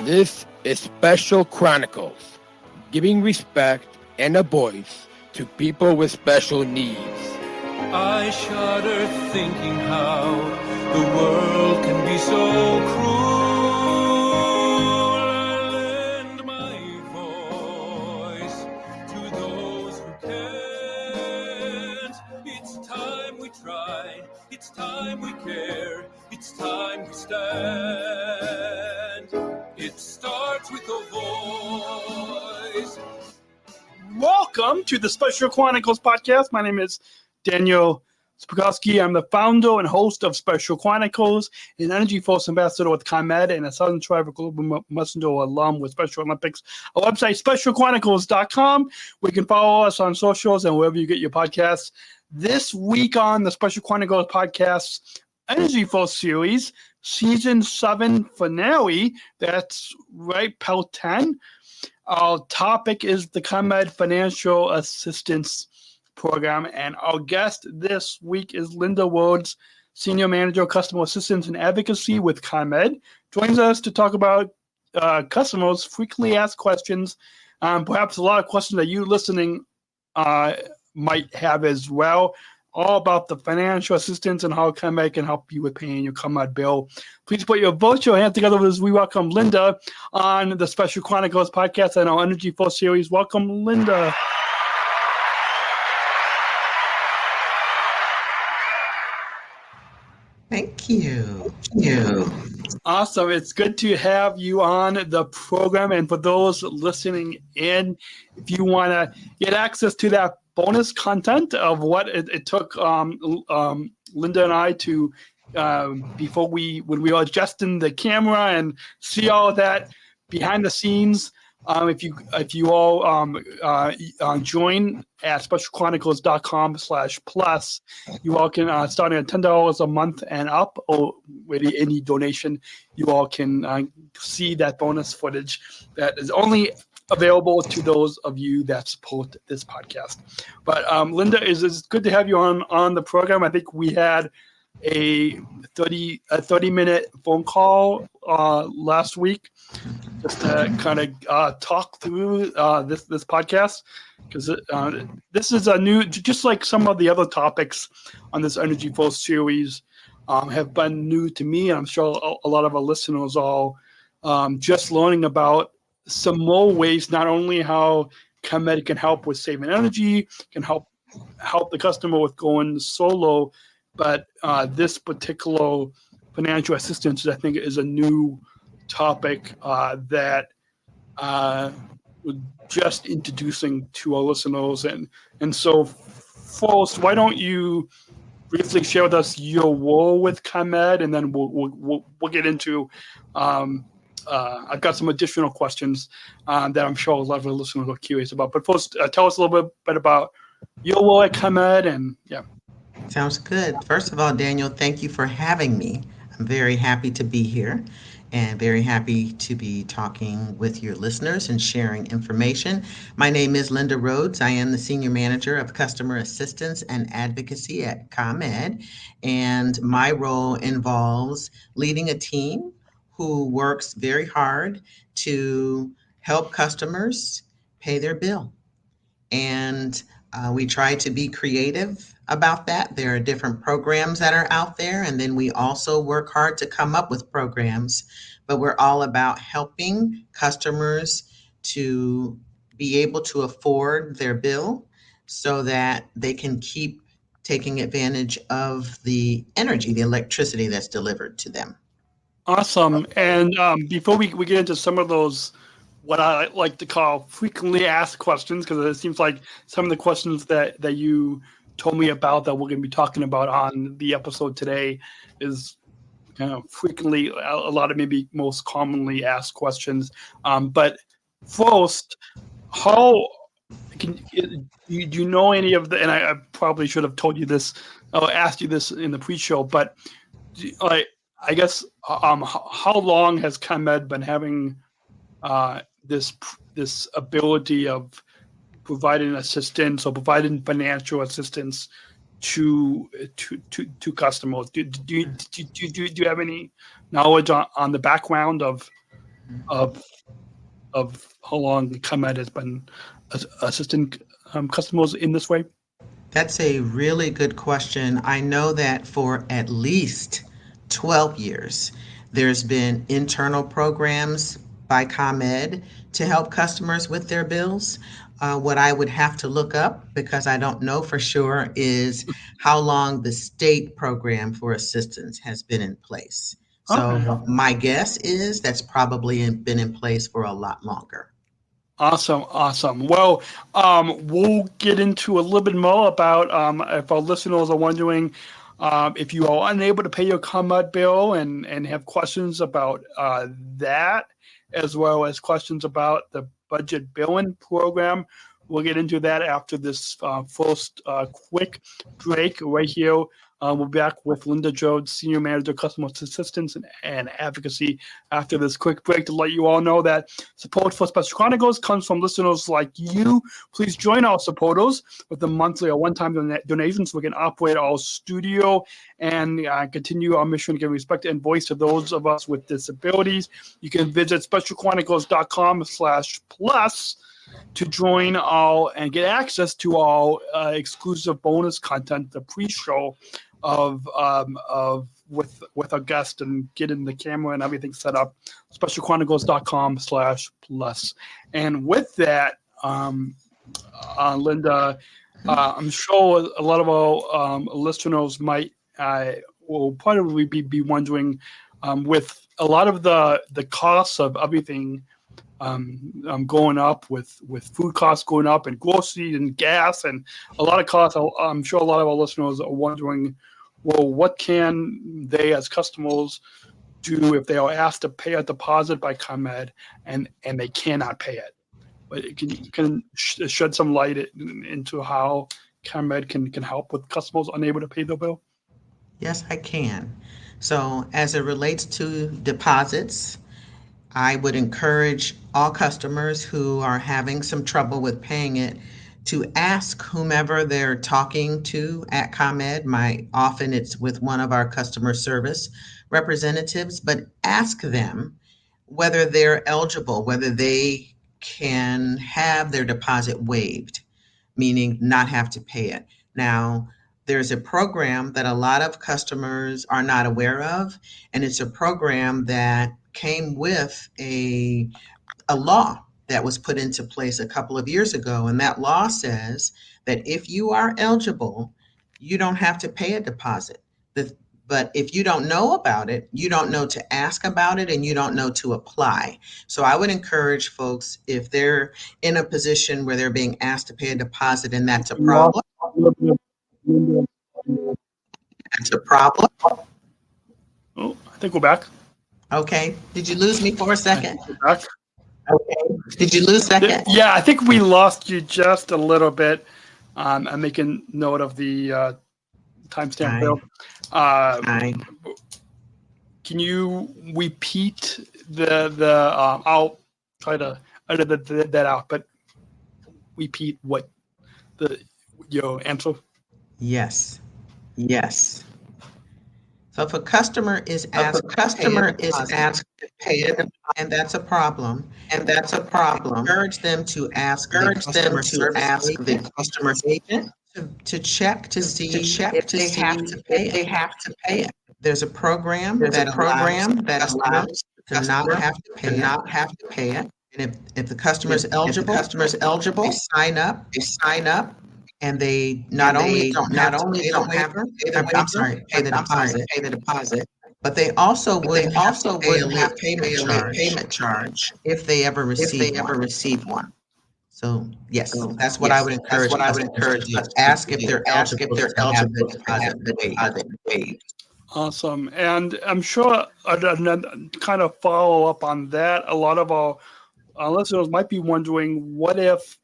This is Special Chronicles, giving respect and a voice to people with special needs. I shudder thinking how the world can be so cruel. Lend my voice to those who can't. It's time we try, it's time we care, it's time we stand. It starts with a voice. Welcome to the Special Chronicles podcast. My name is Daniel Smrokowski. I'm the founder and host of Special Chronicles, an EnergyForce ambassador with ComEd, and a Southern Tribe Global Messenger alum with Special Olympics. Our website, specialchronicles.com. We can follow us on socials and wherever you get your podcasts. This week on the Special Chronicles podcast, EnergyForce Series, Season 7 finale. That's right, Pt10. Our topic is the ComEd Financial Assistance Program, and our guest this week is Linda Rhodes, Senior Manager of Customer Assistance and Advocacy with ComEd. Joins us to talk about customers' frequently asked questions, perhaps a lot of questions that you listening might have as well, all about the financial assistance and how ComEd can help you with paying your ComEd bill. Please put your virtual hand together as we welcome Linda on the Special Chronicles podcast and our EnergyForce series. Welcome, Linda. Thank you. Awesome. It's good to have you on the program. And for those listening in, if you want to get access to that bonus content of what it took Linda and I to when we were adjusting the camera and see all of that behind the scenes. If you all join at specialchronicles.com/plus, you all can starting at $10 a month and up, or really any donation, you all can see that bonus footage that is only available to those of you that support this podcast. But Linda, it's good to have you on the program. I think we had a 30-minute phone call last week just to kind of talk through this podcast, because this is a new, just like some of the other topics on this EnergyForce series have been new to me, and I'm sure a lot of our listeners are just learning about some more ways, not only how ComEd can help with saving energy, can help the customer with going solo, but this particular financial assistance, I think, is a new topic that we're just introducing to our listeners. And so, first, why don't you briefly share with us your role with ComEd, and then we'll get into I've got some additional questions that I'm sure a lot of the listeners are curious about. But first, tell us a little bit about your role at ComEd, and yeah. Sounds good. First of all, Daniel, thank you for having me. I'm very happy to be here and very happy to be talking with your listeners and sharing information. My name is Linda Rhodes. I am the Senior Manager of Customer Assistance and Advocacy at ComEd, and my role involves leading a team who works very hard to help customers pay their bill. And we try to be creative about that. There are different programs that are out there, and then we also work hard to come up with programs, but we're all about helping customers to be able to afford their bill so that they can keep taking advantage of the energy, the electricity that's delivered to them. Awesome. And before we get into some of those, what I like to call frequently asked questions, because it seems like some of the questions that you told me about that we're going to be talking about on the episode today is kind of frequently, a lot of maybe most commonly asked questions. But first, how do you know any of the, and I probably should have told you this, or asked you this in the pre-show, but I guess how long has ComEd been having this ability of providing assistance or providing financial assistance to customers? Do you have any knowledge on the background of of how long ComEd has been assisting customers in this way? That's a really good question. I know that for at least 12 years, there's been internal programs by ComEd to help customers with their bills. What I would have to look up, because I don't know for sure, is how long the state program for assistance has been in place. So Okay. my guess is that's probably been in place for a lot longer. Awesome. Well, we'll get into a little bit more about if our listeners are wondering if you are unable to pay your ComEd bill and have questions about that, as well as questions about the budget billing program. We'll get into that after this first quick break right here. We'll be back with Linda Rhodes, Senior Manager, Customer Assistance and Advocacy, after this quick break, to let you all know that support for Special Chronicles comes from listeners like you. Please join our supporters with the monthly or one-time donations so we can operate our studio and continue our mission to give respect and voice to those of us with disabilities. You can visit specialchronicles.com/plus to join all and get access to all exclusive bonus content, the pre-show of with our guest, and getting the camera and everything set up. Specialchronicles.com/plus. And with that, Linda, I'm sure a lot of our listeners will probably be wondering, with a lot of the costs of everything going up, with food costs going up and groceries and gas and a lot of costs. I'm sure a lot of our listeners are wondering, well, what can they as customers do if they are asked to pay a deposit by ComEd and they cannot pay it? But can shed some light into how ComEd can help with customers unable to pay their bill? Yes, I can. So as it relates to deposits, I would encourage all customers who are having some trouble with paying it to ask whomever they're talking to at ComEd. Often it's with one of our customer service representatives, but ask them whether they're eligible, whether they can have their deposit waived, meaning not have to pay it. Now, there's a program that a lot of customers are not aware of, and it's a program that came with a law that was put into place a couple of years ago. And that law says that if you are eligible, you don't have to pay a deposit. But if you don't know about it, you don't know to ask about it, and you don't know to apply. So I would encourage folks, if they're in a position where they're being asked to pay a deposit and that's a problem, Oh, I think we're back. Okay. Did you lose me for a second? We're back. Okay. Did you lose a second? Yeah, I think we lost you just a little bit. I'm making note of the timestamp bill. Can you repeat I'll try to edit that out, but repeat what your answer? Yes. So if a customer is asked to pay it, and that's a problem, encourage them to ask the customer agent to check to see if they have to pay it. There's a program that allows to not have to pay it. And if the customer is eligible, they sign up. And they not only don't have to pay the deposit, but they also would have to pay a late payment charge if they ever receive one. So yes, that's what I would encourage. Ask if they're eligible to have the deposit paid. Awesome. And I'm sure, kind of follow up on that, a lot of our listeners might be wondering, what if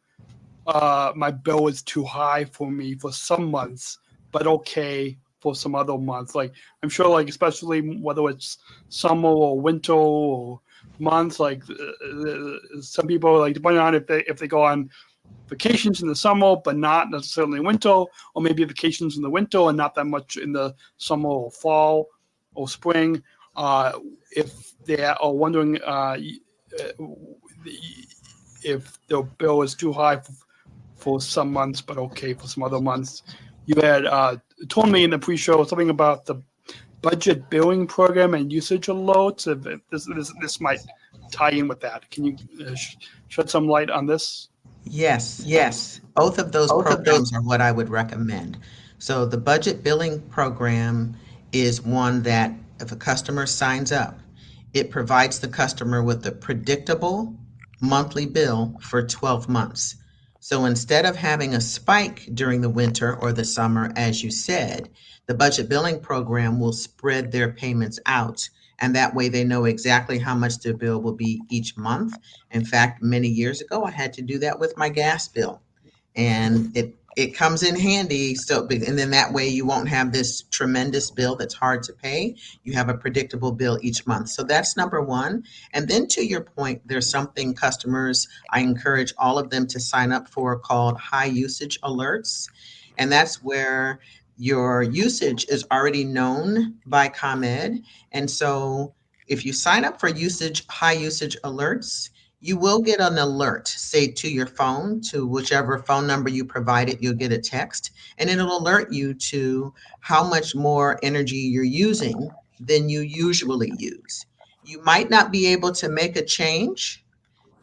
my bill is too high for me for some months, but okay for some other months? Like, I'm sure, like, especially whether it's summer or winter or months, like some people, like, depending on if they go on vacations in the summer but not necessarily winter, or maybe vacations in the winter and not that much in the summer or fall or spring, if they are wondering if the bill is too high for some months, but okay for some other months. You had told me in the pre-show something about the budget billing program and usage alerts. If this might tie in with that. Can you shed some light on this? Yes, yes. Both of those programs are what I would recommend. So the budget billing program is one that if a customer signs up, it provides the customer with a predictable monthly bill for 12 months. So instead of having a spike during the winter or the summer, as you said, the budget billing program will spread their payments out. And that way they know exactly how much their bill will be each month. In fact, many years ago, I had to do that with my gas bill. And it comes in handy. So, and then that way you won't have this tremendous bill that's hard to pay. You have a predictable bill each month. So that's number one. And then to your point, there's something customers, I encourage all of them to sign up for called high usage alerts. And that's where your usage is already known by ComEd. And so if you sign up for high usage alerts, you will get an alert, say to your phone, to whichever phone number you provided, you'll get a text, and it'll alert you to how much more energy you're using than you usually use. You might not be able to make a change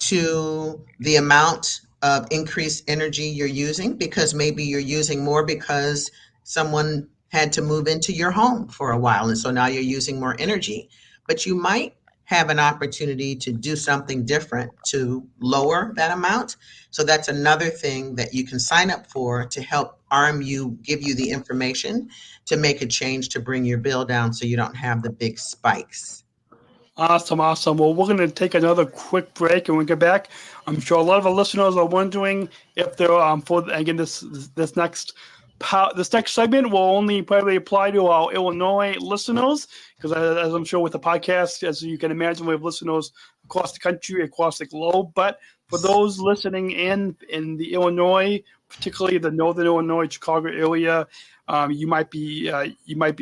to the amount of increased energy you're using because maybe you're using more because someone had to move into your home for a while, and so now you're using more energy. But you might have an opportunity to do something different to lower that amount. So that's another thing that you can sign up for to help arm you, give you the information to make a change to bring your bill down so you don't have the big spikes. Awesome. Well, we're going to take another quick break, and when we get back, I'm sure a lot of our listeners are wondering if they're for again this next segment will only probably apply to our Illinois listeners, because as I'm sure with the podcast, as you can imagine, we have listeners across the country, across the globe. But for those listening in the Illinois, particularly the Northern Illinois, Chicago area, you might be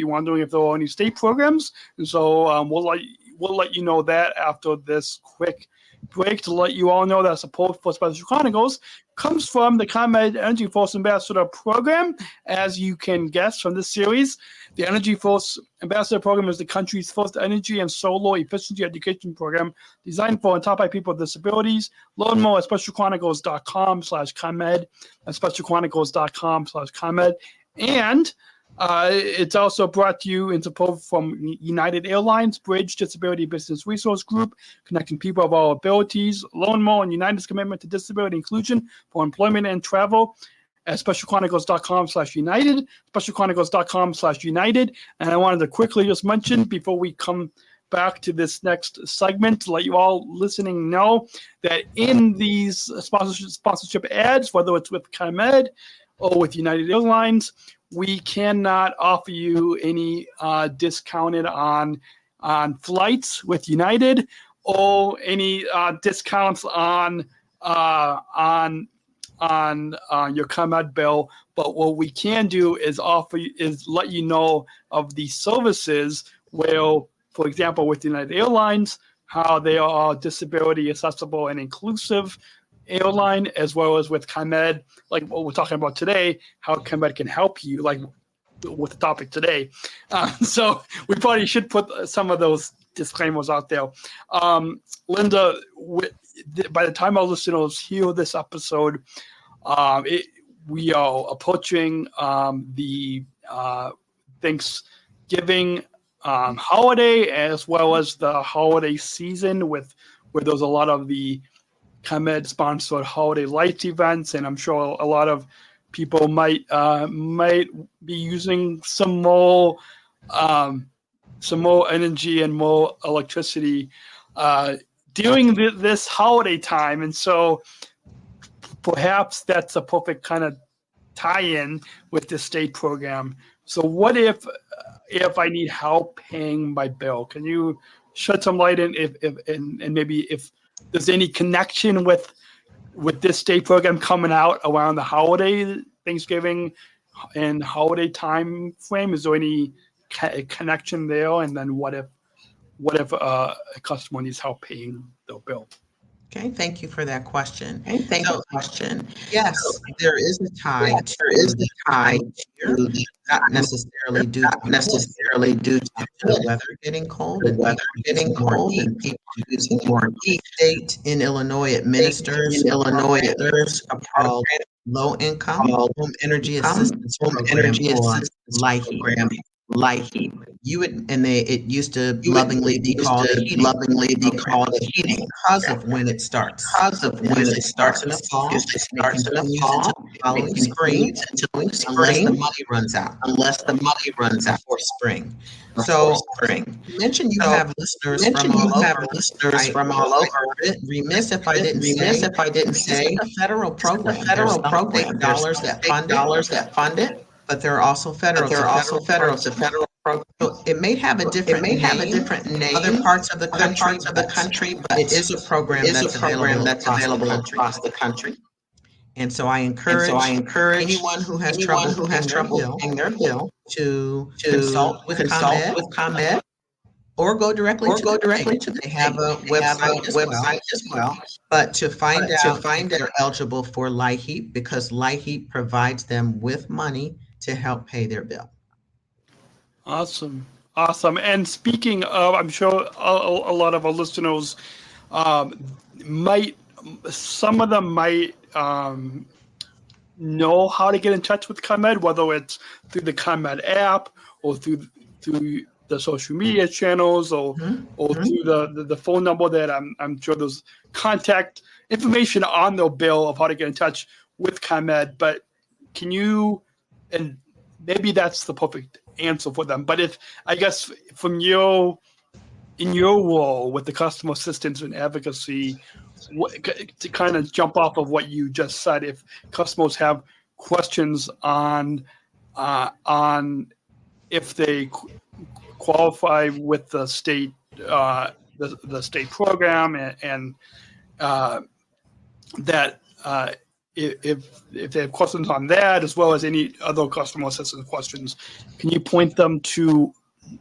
wondering if there are any state programs, and so we'll let you know that after this quick break, to let you all know that support for Special Chronicles comes from the ComEd EnergyForce Ambassador Program. As you can guess from this series, the EnergyForce Ambassador Program is the country's first energy and solar efficiency education program designed for and taught by people with disabilities. Learn more at specialchronicles.com/ComEd, at specialchronicles.com/ComEd. And it's also brought to you in support from United Airlines, Bridge Disability Business Resource Group, connecting people of all abilities. Learn more on United's commitment to disability inclusion for employment and travel at specialchronicles.com/United, specialchronicles.com/United. And I wanted to quickly just mention before we come back to this next segment to let you all listening know that in these sponsorship ads, whether it's with ComEd or with United Airlines, we cannot offer you any discounted on flights with United or any discounts on your ComEd bill. But what we can do is let you know of the services where, for example, with United Airlines, how they are disability accessible and inclusive airline, as well as with ComEd, like what we're talking about today, how ComEd can help you, like with the topic today. So we probably should put some of those disclaimers out there. Linda, by the time our listeners hear this episode, we are approaching the Thanksgiving holiday, as well as the holiday season, where there's a lot of the ComEd sponsored holiday lights events, and I'm sure a lot of people might be using some more energy and more electricity during this holiday time, and so perhaps that's a perfect kind of tie-in with the state program. So what if I need help paying my bill? Can you shed some light in and maybe if there's any connection with this state program coming out around the holiday, Thanksgiving and holiday time frame? Is there any connection there? And then what if a customer needs help paying their bill? Okay, thank you for that question. Yes, there is a tie to the time of year, not necessarily due to the weather getting cold and people using more heat. The state in Illinois administers a program called Low Income Home Energy Assistance Program, or LIHEAP. You would, and it used to lovingly be called a heating program because of when it starts. It usually starts in the fall and it continues until the following spring, unless the money runs out before spring. So you mentioned you have listeners from all over. I would be remiss if I didn't say this isn't a federal program. There's some state dollars that fund it, but there are also federal. It's a federal program. So it may have a different name in other parts of the country, but it is a program that's available across the country. And so I encourage anyone who has trouble paying their bill to consult with ComEd or go directly to the bank. They have a website as well. But to find out if they're eligible for LIHEAP, because LIHEAP provides them with money to help pay their bill. Awesome. And speaking of, I'm sure a lot of our listeners some of them might know how to get in touch with ComEd, whether it's through the ComEd app or through the social media channels or through the phone number that I'm sure there's contact information on the bill of how to get in touch with ComEd. But can you, and maybe that's the perfect answer for them, but if, I guess from in your role with the customer assistance and advocacy, to kind of jump off of what you just said, if customers have questions on if they qualify with the state the state program and that if they have questions on that, as well as any other customer assistance questions, can you point them to,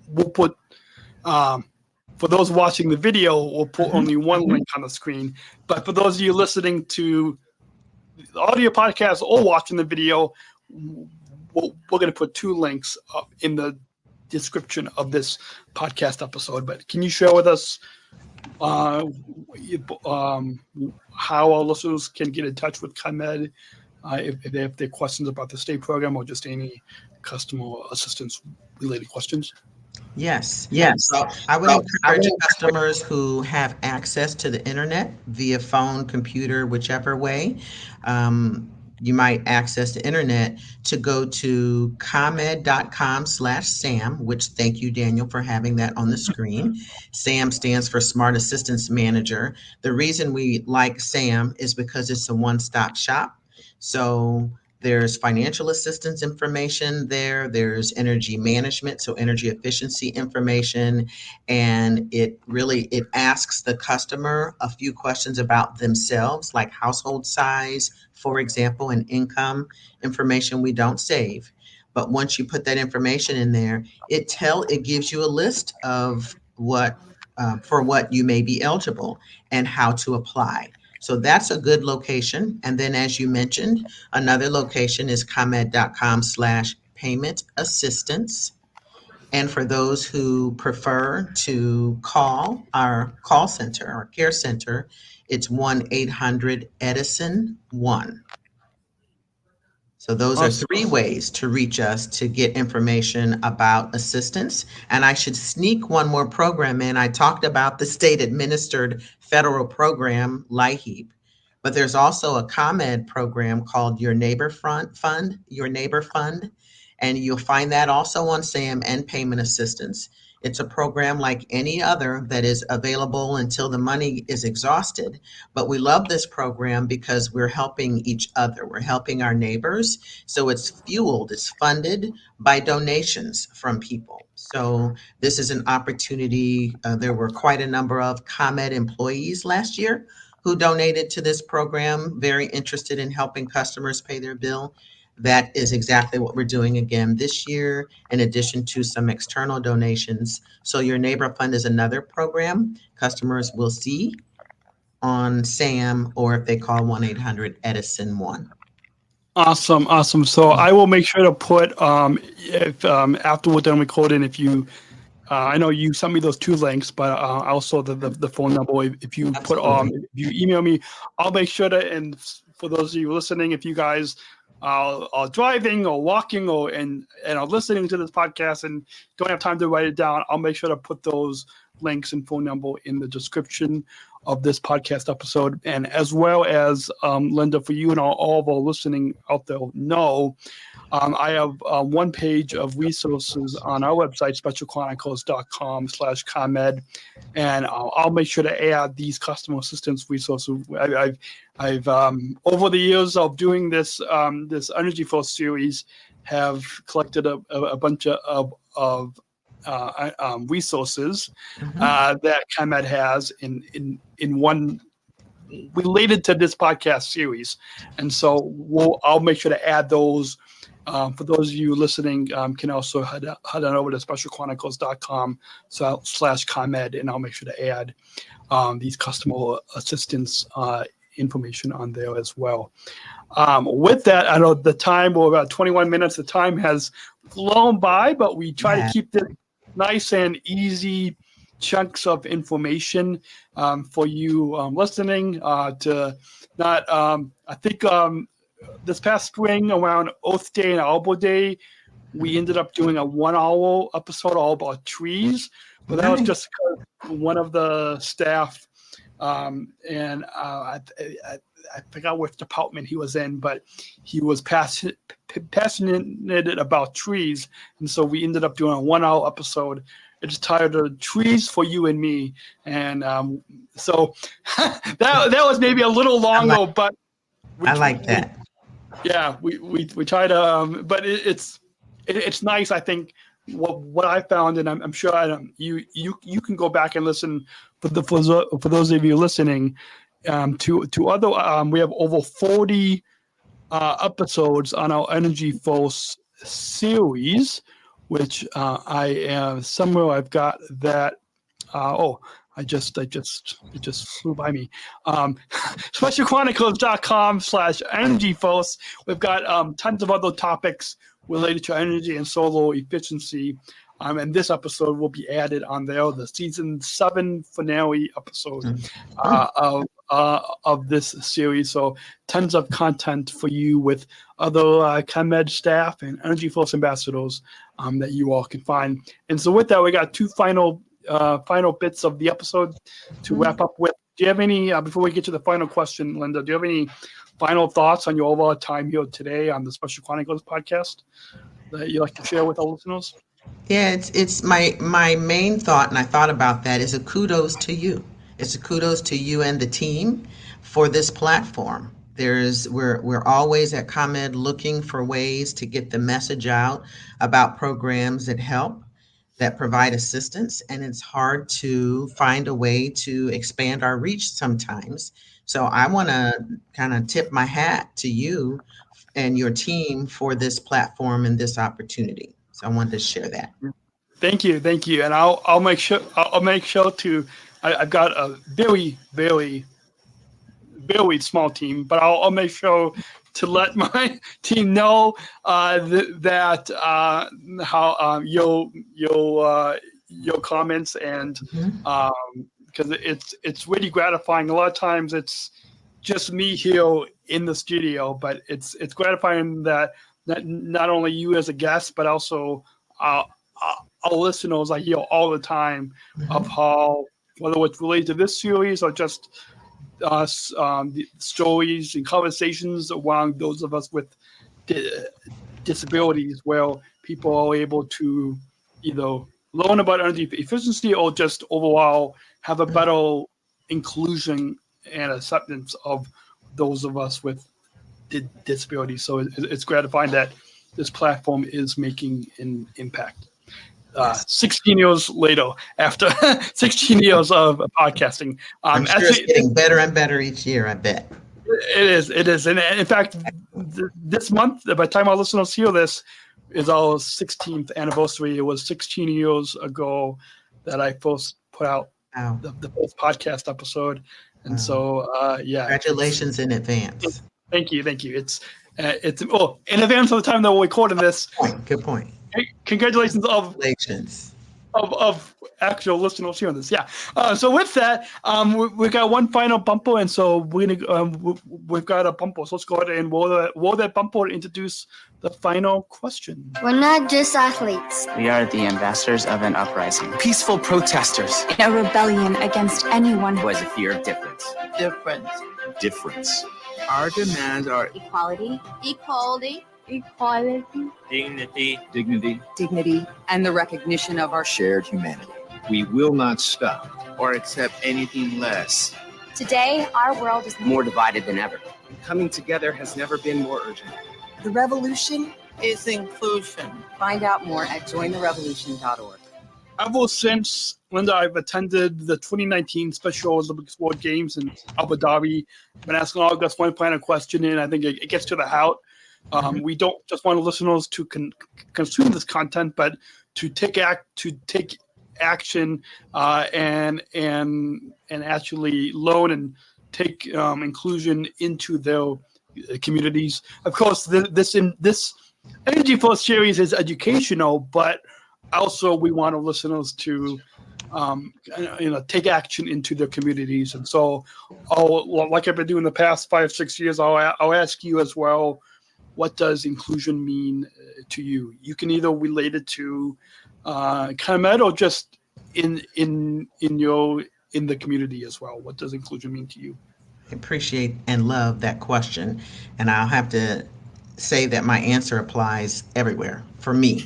we'll put, for those watching the video, we'll put only one link on the screen. But for those of you listening to the audio podcast or watching the video, we're going to put two links up in the description of this podcast episode. But can you share with us how our listeners can get in touch with ComEd if they have their questions about the state program or just any customer assistance related questions? Yes. So I would encourage customers who have access to the internet via phone, computer, whichever way you might access the internet, to go to comed.com/SAM, which, thank you, Daniel, for having that on the screen. SAM stands for Smart Assistance Manager. The reason we like SAM is because it's a one-stop shop. So there's financial assistance information there. There's energy management, so energy efficiency information. And it asks the customer a few questions about themselves, like household size, for example, and income information we don't save. But once you put that information in there, it gives you a list of what you may be eligible and how to apply. So that's a good location. And then, as you mentioned, another location is comed.com/payment assistance. And for those who prefer to call our call center, our care center, it's 1-800-EDISON-1. So those are three ways to reach us to get information about assistance. And I should sneak one more program in. I talked about the state administered federal program, LIHEAP, but there's also a ComEd program called Your Neighbor Fund, and you'll find that also on SAM and payment assistance. It's a program like any other that is available until the money is exhausted. But we love this program because we're helping each other. We're helping our neighbors. So it's funded by donations from people. So this is an opportunity. There were quite a number of ComEd employees last year who donated to this program, very interested in helping customers pay their bill. That is exactly what we're doing again this year, in addition to some external donations. So Your Neighbor Fund is another program customers will see on SAM, or if they call 1-800-EDISON-1. Awesome. So I will make sure to put if after we're done recording, if you I know you sent me those 2 links, but also the phone number. If you put Absolutely. if you email me, I'll make sure to. And for those of you listening, if you guys are driving or walking and are listening to this podcast and don't have time to write it down, I'll make sure to put those links and phone number in the description of this podcast episode. And as well as Linda, for you and all of our listening out there know, I have one page of resources on our website, specialchronicles.com/ComEd, and I'll make sure to add these customer assistance resources. I've over the years of doing this EnergyForce series, have collected a bunch of resources that ComEd has in one related to this podcast series, and so I'll make sure to add those. For those of you listening, can also head on over to specialchronicles.com/ComEd, and I'll make sure to add these customer assistance information on there as well. With that, I know the time, we're about 21 minutes. The time has flown by, but we try to keep it nice and easy chunks of information for you listening to not, I think this past spring around Oath Day and Arbor Day, we ended up doing a 1-hour episode all about trees, but that was just one of the staff, and I forgot which department he was in, but he was passionate about trees, and so we ended up doing a 1-hour episode. It's titled "Trees for You and Me," and so that was maybe a little longer, but I like that. Yeah, we try to, but it's nice. I think what I found, and I'm sure you can go back and listen for those of you listening to other. We have over 40 episodes on our EnergyForce series, which somewhere I've got that. It just flew by me. Specialchronicles.com/EnergyForce. We've got tons of other topics related to energy and solar efficiency. And this episode will be added on there, the season 7 finale episode of this series. So tons of content for you with other ComEd staff and EnergyForce ambassadors that you all can find. And so with that, we got 2 final bits of the episode to wrap up with. Do you have any, before we get to the final question, Linda, do you have any final thoughts on your overall time here today on the Special Chronicles podcast that you'd like to share with our listeners? Yeah, it's my main thought, and I thought about that, is a kudos to you. It's a kudos to you and the team for this platform. We're always at ComEd looking for ways to get the message out about programs that help, that provide assistance, and it's hard to find a way to expand our reach sometimes. So I want to kind of tip my hat to you and your team for this platform and this opportunity. So I wanted to share that. Thank you, and I'll make sure to. I've got a very, very, very small team, but I'll make sure to let my team know that how your comments, and because it's really gratifying. A lot of times it's just me here in the studio, but it's gratifying that not only you as a guest, but also our listeners I hear all the time of how, whether it's related to this series or just the stories and conversations around those of us with disabilities, where people are able to either learn about energy efficiency or just overall have a better inclusion and acceptance of those of us with disabilities. So it's gratifying that this platform is making an impact. 16 years later, after 16 years of podcasting. I'm sure it's getting better and better each year, I bet. It is. And in fact, this month, by the time our listeners hear this, is our 16th anniversary. It was 16 years ago that I first put out the first podcast episode. And so, Congratulations in advance. Thank you. It's in advance of the time that we're recording this. Good point. Congratulations Congratulations. of actual listeners hearing this. Yeah. So with that, we got one final bumper, and so we've got a bumper. So let's go ahead and roll that bumper and introduce the final question. We're not just athletes. We are the ambassadors of an uprising. Peaceful protesters. A rebellion against anyone Who has a fear of difference. Difference. Our demands are Equality. dignity, and the recognition of our Shared humanity. We will not stop. or accept anything less. Today, our world is More divided than ever. Coming together has never been more urgent. The revolution. is inclusion. Find out more at jointherevolution.org. Ever since, Linda, I've attended the 2019 Special Olympics World Games in Abu Dhabi. I've been asking all of us one final question, and I think it gets to the heart. We don't just want listeners to consume this content, but to take action and actually learn and take inclusion into their communities. Of course, this EnergyForce Series is educational, but also we want our listeners to take action into their communities. And so, like I've been doing the past 5-6 years, I'll ask you as well, what does inclusion mean to you? You can either relate it to ComEd or just in the community as well. What does inclusion mean to you? I appreciate and love that question. And I'll have to say that my answer applies everywhere for me.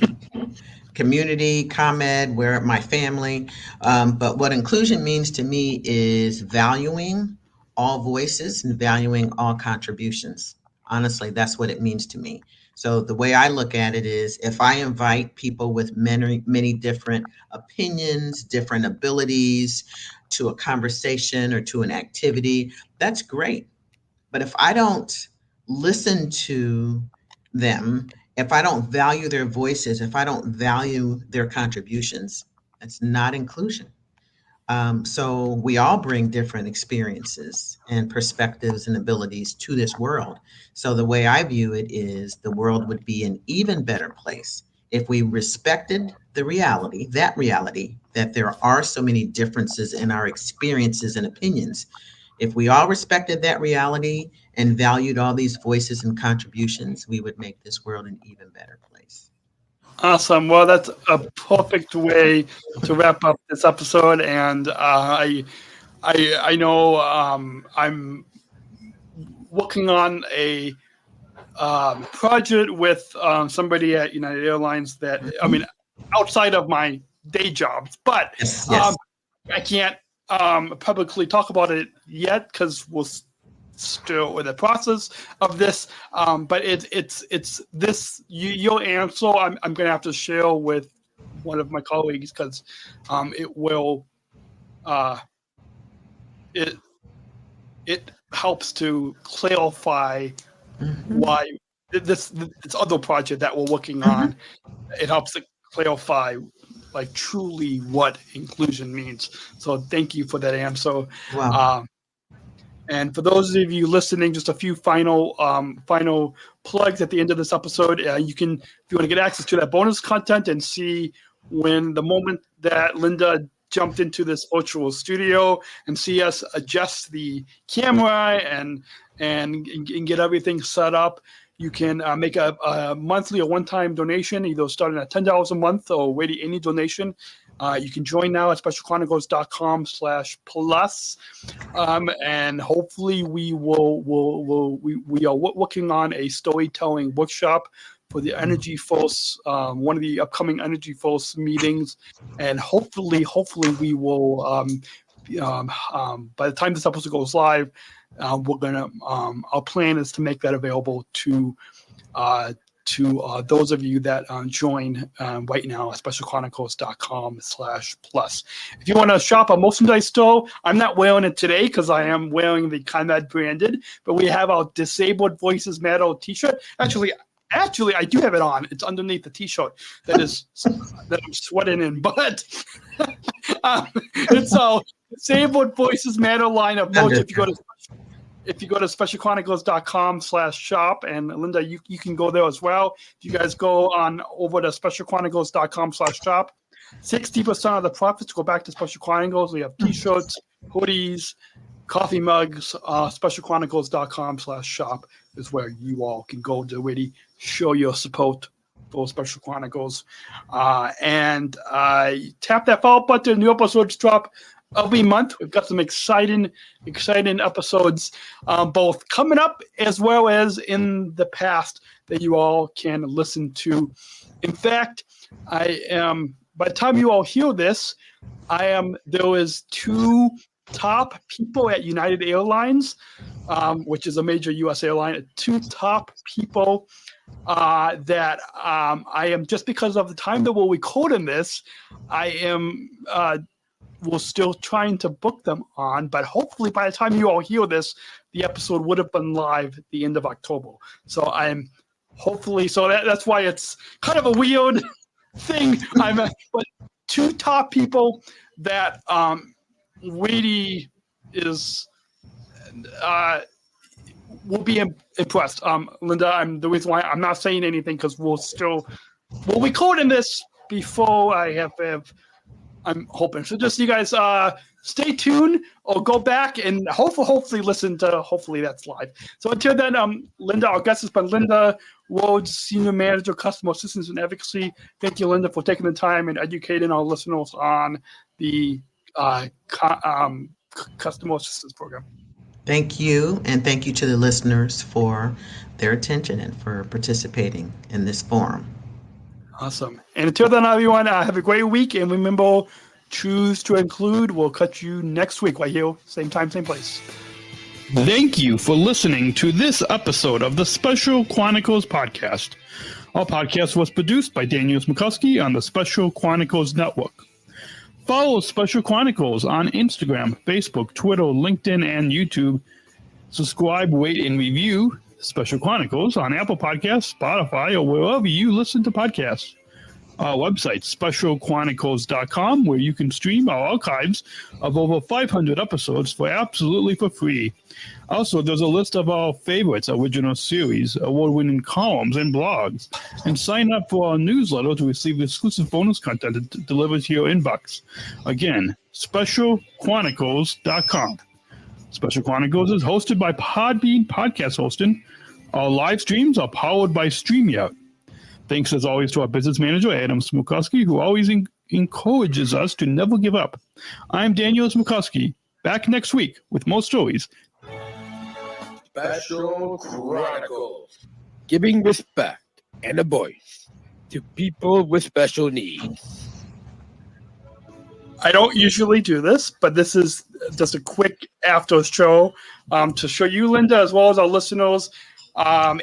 Community, ComEd, where my family. But what inclusion means to me is valuing all voices and valuing all contributions. Honestly, that's what it means to me. So the way I look at it is, if I invite people with many different opinions, different abilities to a conversation or to an activity, that's great. But if I don't listen to them, if I don't value their voices, if I don't value their contributions, that's not inclusion. So we all bring different experiences and perspectives and abilities to this world. So the way I view it is, the world would be an even better place if we respected the reality that there are so many differences in our experiences and opinions. If we all respected that reality and valued all these voices and contributions, we would make this world an even better place. Awesome. Well, that's a perfect way to wrap up this episode. And I know I'm working on a project with somebody at United Airlines that, outside of my day jobs, but Yes. I can't publicly talk about it yet because we're still in the process of this. But it's this, your answer I'm going to have to share with one of my colleagues, because it will it helps to clarify why this other project that we're working on, it helps to clarify like truly what inclusion means. So thank you for that answer. Wow. And for those of you listening, just a few final plugs at the end of this episode. You can, if you want to get access to that bonus content and see when the moment that Linda jumped into this virtual studio and see us adjust the camera and get everything set up, you can make a monthly or one-time donation, either starting at $10 a month or really any donation. You can join now at specialchronicles.com/plus. And hopefully we are working on a storytelling workshop for the EnergyForce, one of the upcoming EnergyForce meetings. And hopefully we will, by the time this episode goes live, our plan is to make that available to those of you that join right now at specialchronicles.com/plus. If you want to shop a merchandise store, I'm not wearing it today because I am wearing the ComEd branded, but we have our Disabled Voices Matter t-shirt. Actually, I do have it on. It's underneath the t-shirt that I'm sweating in, but It's all Disabled Voices Matter line of motion. If you go to specialchronicles.com/shop, and Linda, you can go there as well. If you guys go on over to specialchronicles.com/shop, 60% of the profits go back to Special Chronicles. We have T-shirts, hoodies, coffee mugs. Specialchronicles.com/shop is where you all can go to really show your support for Special Chronicles. And tap that follow button. New episodes drop every month. We've got some exciting episodes, both coming up as well as in the past that you all can listen to. In fact, I am, by the time you all hear this, there was 2 top people at United Airlines, which is a major U.S. airline, 2 top people that I am, just because of the time that we're recording this, I am we're still trying to book them on, but hopefully by the time you all hear this, the episode would have been live at the end of October. So I'm hopefully, so that's why it's kind of a weird thing. But 2 top people that really is will be impressed. Linda, the reason why I'm not saying anything because we're recording this before I have I'm hoping. So just you guys stay tuned or go back and hopefully listen to, hopefully that's live. So until then, Linda, our guest has been Linda Rhodes, Senior Manager, Customer Assistance and Advocacy. Thank you, Linda, for taking the time and educating our listeners on the Customer Assistance Program. Thank you, and thank you to the listeners for their attention and for participating in this forum. Awesome. And until then, everyone, have a great week. And remember, choose to include. We'll catch you next week right here, same time, same place. Thank you for listening to this episode of the Special Chronicles podcast. Our podcast was produced by Daniel Smrokowski on the Special Chronicles Network. Follow Special Chronicles on Instagram, Facebook, Twitter, LinkedIn, and YouTube. Subscribe, rate, and review Special Chronicles on Apple Podcasts, Spotify, or wherever you listen to podcasts. Our website, specialchronicles.com, where you can stream our archives of over 500 episodes for free. Also, there's a list of our favorites, original series, award-winning columns, and blogs. And sign up for our newsletter to receive exclusive bonus content delivered to your inbox. Again, specialchronicles.com. Special Chronicles is hosted by Podbean Podcast Hosting. Our live streams are powered by StreamYard. Thanks as always to our business manager, Adam Smrokowski, who always encourages us to never give up. I'm Daniel Smrokowski, back next week with more stories. Special Chronicles, giving respect and a voice to people with special needs. I don't usually do this, but this is just a quick after show to show you, Linda, as well as our listeners. I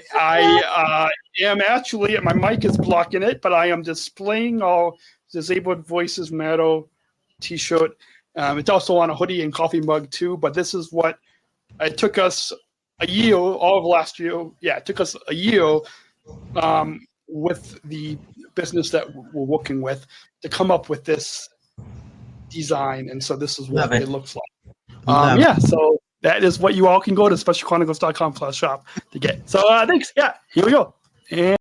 am actually, my mic is blocking it, but I am displaying our Disabled Voices Matter t-shirt. It's also on a hoodie and coffee mug too, but this is what it took us a year, all of last year. Yeah, it took us a year with the business that we're working with to come up with this design. And so this is what it looks like. So that is what you all can go to specialchronicles.com/shop to get. So thanks. Yeah, here we go. And